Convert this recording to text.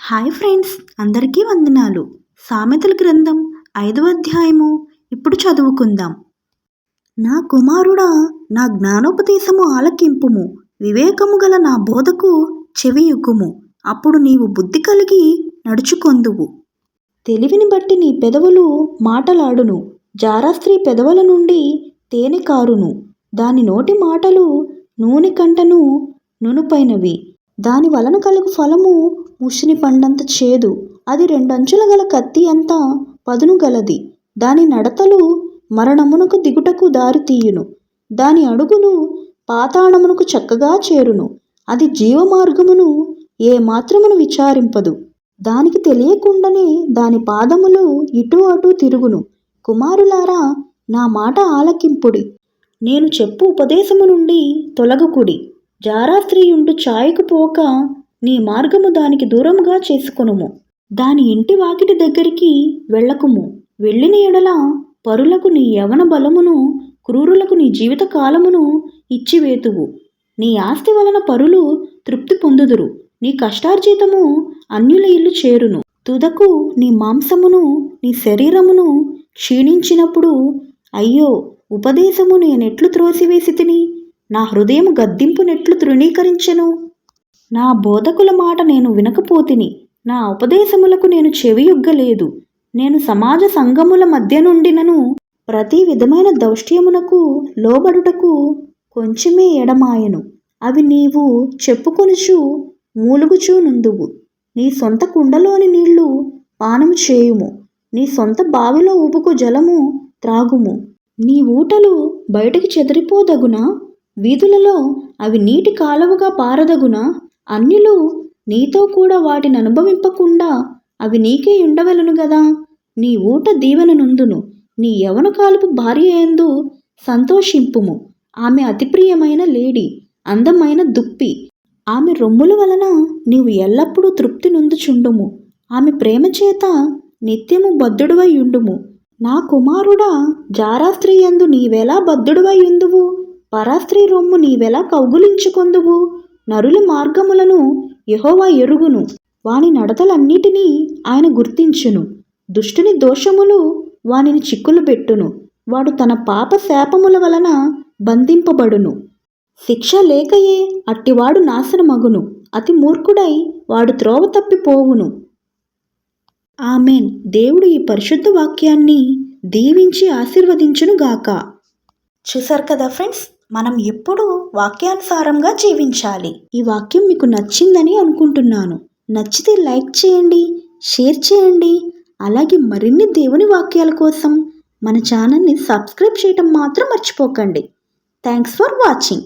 Hi friends, అందరికీ వందనాలు. సామెతల గ్రంథం 5వ అధ్యాయము ఇప్పుడు చదువుకుందాం. నా కుమారుడా, నా జ్ఞానోపదేశము ఆలకింపుము, వివేకము గల నా బోధకు చెవియొగ్గుము. అప్పుడు నీవు బుద్ధి కలిగి నడుచుకొందువు. తెలివిని బట్టి నీ పెదవులు మాటలాడును, జారస్త్రీ పెదవుల నుండి తేనె కారును. దాని నోటి మాటలు నూనె కంటను నునుపైనవి. దాని వలన కలుగు ఫలము ముషిని పండంత చేదు. అది రెండంచుల గల కత్తి అంత పదును గలది. దాని నడతలు మరణమునకు దిగుటకు దారి తీయును. దాని అడుగులు పాతాళమునకు చక్కగా చేరును. అది జీవమార్గమును ఏ మాత్రమును విచారింపదు. దానికి తెలియకుండానే దాని పాదములు ఇటు అటు తిరుగును. కుమారులారా, నా మాట ఆలకింపుడి. నేను చెప్పు ఉపదేశము నుండి తొలగకుడి. జారాస్త్రీయుండు ఛాయకు పోక నీ మార్గము దానికి దూరముగా చేసుకొనుము. దాని ఇంటి వాకిటి దగ్గరికి వెళ్ళకుము. వెళ్ళిన ఎడల పరులకు నీ యవన బలమును, క్రూరులకు నీ జీవిత కాలమును ఇచ్చివేతువు. నీ ఆస్తి వలన పరులు తృప్తి పొందుదురు. నీ కష్టార్జితము అన్యుల ఇల్లు చేరును. తుదకు నీ మాంసమును నీ శరీరమును క్షీణించినప్పుడు, అయ్యో, ఉపదేశము నేనెట్లు త్రోసివేసి తిని, నా హృదయము గద్దింపునెట్లు తృణీకరించెను. నా బోధకుల మాట నేను వినకపోతిని, నా ఉపదేశములకు నేను చెవియొగ్గలేదు. నేను సమాజ సంఘముల మధ్య నుండినను ప్రతి విధమైన దౌష్ట్యమునకు లోబడుటకు కొంచెమే ఎడమాయను. అవి నీవు చెప్పుకొనుచు మూలుగుచూ నుందువు. నీ సొంత కుండలోని నీళ్లు పానము చేయుము. నీ సొంత బావిలో ఉబుకు జలము త్రాగుము. నీ ఊటలు బయటికి చెదిరిపోదగునా? వీధులలో అవి నీటి కాలవగా పారదగునా? అన్యులు నీతో కూడా వాటిని అనుభవింపకుండా అవి నీకే ఉండవలను గదా. నీ ఊట దీవెన నుందును. నీ యవన కాలపు భార్య యందు సంతోషింపుము. ఆమె అతి ప్రియమైన లేడి, అందమైన దుప్పి. ఆమె రొమ్ముల వలన నీవు ఎల్లప్పుడూ తృప్తి నొందుచుండుము. ఆమె ప్రేమ చేత నిత్యము బద్ధుడువై ఉండుము. నా కుమారుడా, జారాస్త్రీ యందు నీవెలా బద్ధుడువై ఉందువు? పరాస్త్రీ రొమ్ము నీవెలా కౌగులించుకొందువు? నరుల మార్గములను యెహోవా ఎరుగును. వాని నడతలన్నిటినీ ఆయన గుర్తించును. దుష్టుని దోషములు వానిని చిక్కులు పెట్టును. వాడు తన పాప శాపముల వలన బంధింపబడును. శిక్ష లేకయే అట్టివాడు నాశనమగును. అతి మూర్ఖుడై వాడు త్రోవ తప్పిపోవును. ఆమెన్. దేవుడు ఈ పరిశుద్ధ వాక్యాన్ని దీవించి ఆశీర్వదించునుగాక. చూసారు కదా ఫ్రెండ్స్, మనం ఎప్పుడూ వాక్యానుసారంగా జీవించాలి. ఈ వాక్యం మీకు నచ్చిందని అనుకుంటున్నాను. నచ్చితే లైక్ చేయండి, షేర్ చేయండి. అలాగే మరిన్ని దేవుని వాక్యాల కోసం మన ఛానల్ని సబ్స్క్రైబ్ చేయటం మాత్రం మర్చిపోకండి. Thanks for watching.